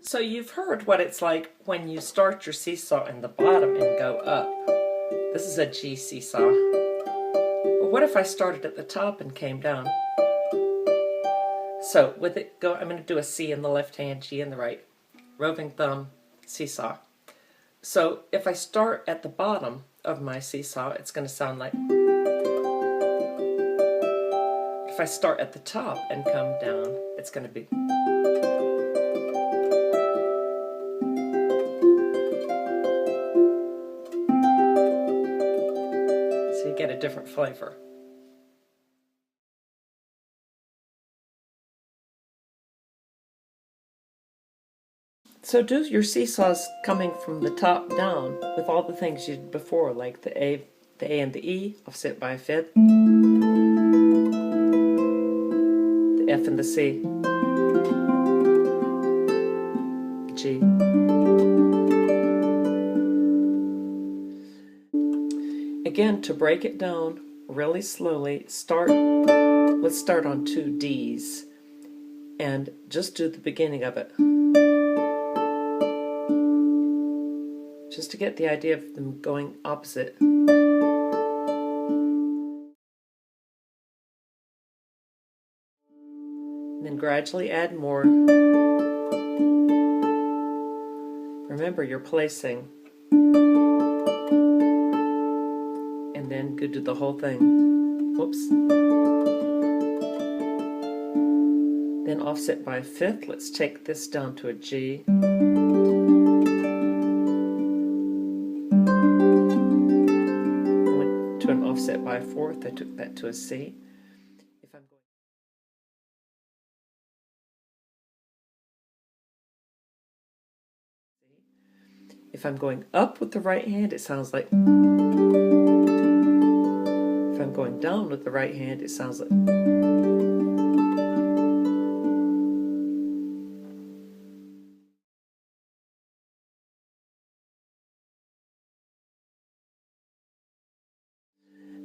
So you've heard what it's like when you start your seesaw in the bottom and go up. This is a G seesaw. But what if I started at the top and came down? So with it go, I'm going to do a C in the left hand, G in the right. Roving thumb, seesaw. So if I start at the bottom of my seesaw, it's going to sound like. If I start at the top and come down, it's going to be. So you get a different flavor. So do your seesaws coming from the top down with all the things you did before, like the A and the E, offset by a fifth, the F and the C, G. Again, to break it down really slowly, let's start on 2 Ds and just do the beginning of it. Just to get the idea of them going opposite. And then gradually add more. Remember, you're placing. And then go do the whole thing. Whoops. Then offset by a fifth. Let's take this down to a G. To an offset by a fourth, I took that to a C. If I'm going up with the right hand, it sounds like. If I'm going down with the right hand, it sounds like.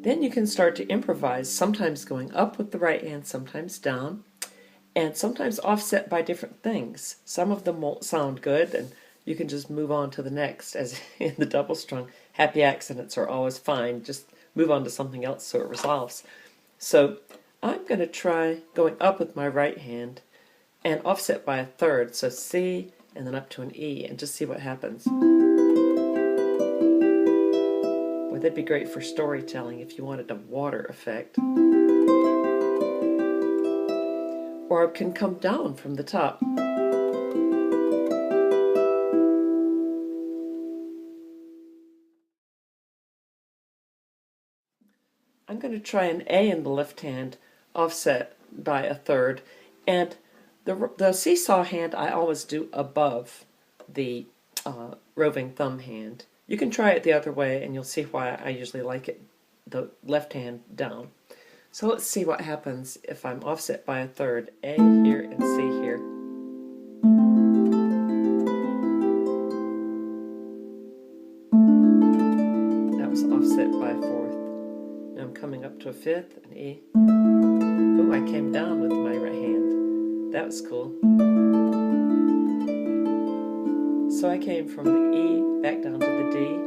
Then you can start to improvise, sometimes going up with the right hand, sometimes down, and sometimes offset by different things. Some of them won't sound good, and you can just move on to the next, as in the double strung. Happy accidents are always fine, just move on to something else so it resolves. So I'm going to try going up with my right hand and offset by a third, so C and then up to an E, and just see what happens. That'd be great for storytelling if you wanted a water effect. Or it can come down from the top. I'm going to try an A in the left hand, offset by a third, and the seesaw hand I always do above the roving thumb hand. You can try it the other way and you'll see why I usually like it the left hand down. So let's see what happens if I'm offset by a third, A here and C here. That was offset by a fourth. Now I'm coming up to a fifth, an E. Oh, I came down with my right hand. That was cool. So I came from the E back down to the D,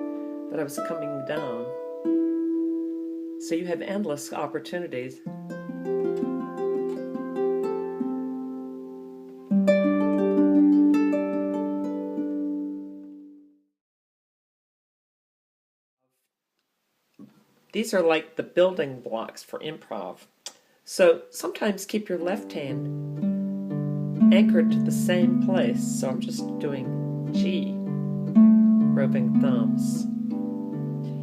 but I was coming down. So you have endless opportunities. These are like the building blocks for improv. So sometimes keep your left hand anchored to the same place. So I'm just doing G, roving thumbs.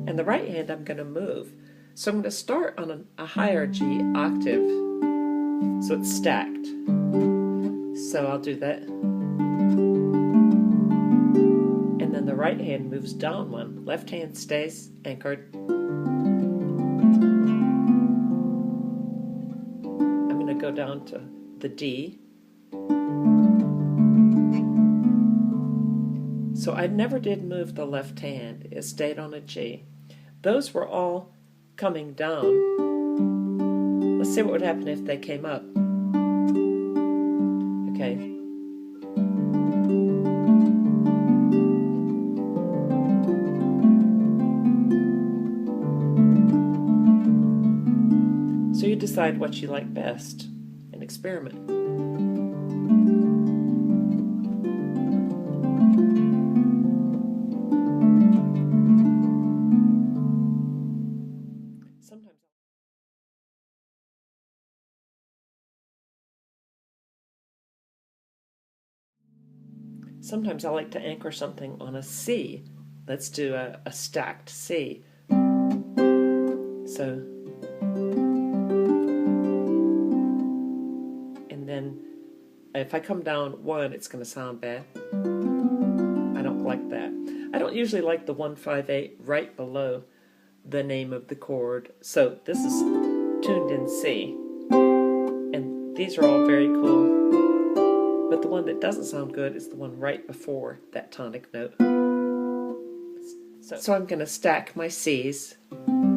And the right hand I'm going to move. So I'm going to start on a higher G octave, so it's stacked. So I'll do that. And then the right hand moves down one. Left hand stays anchored. I'm going to go down to the D. So I never did move the left hand. It stayed on a G. Those were all coming down. Let's see what would happen if they came up. Okay. decide what you like best and experiment. Sometimes I like to anchor something on a C. Let's do a stacked C. So, and then if I come down one, it's going to sound bad. I don't like that. I don't usually like the 1-5-8 right below the name of the chord. So this is tuned in C. And these are all very cool. But the one that doesn't sound good is the one right before that tonic note. So I'm going to stack my C's and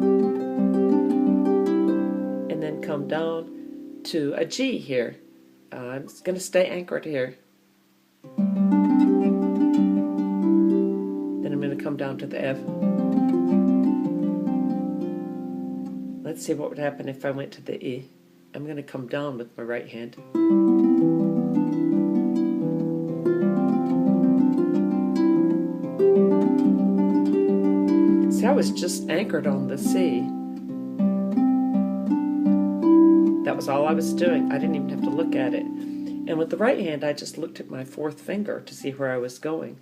then come down to a G here. I'm going to stay anchored here. Then I'm going to come down to the F. Let's see what would happen if I went to the E. I'm going to come down with my right hand. I was just anchored on the C. That was all I was doing. I didn't even have to look at it. And with the right hand, I just looked at my fourth finger to see where I was going.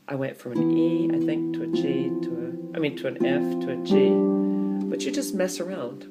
I went from an E, I think, to a G, to an F, to a G. But you just mess around.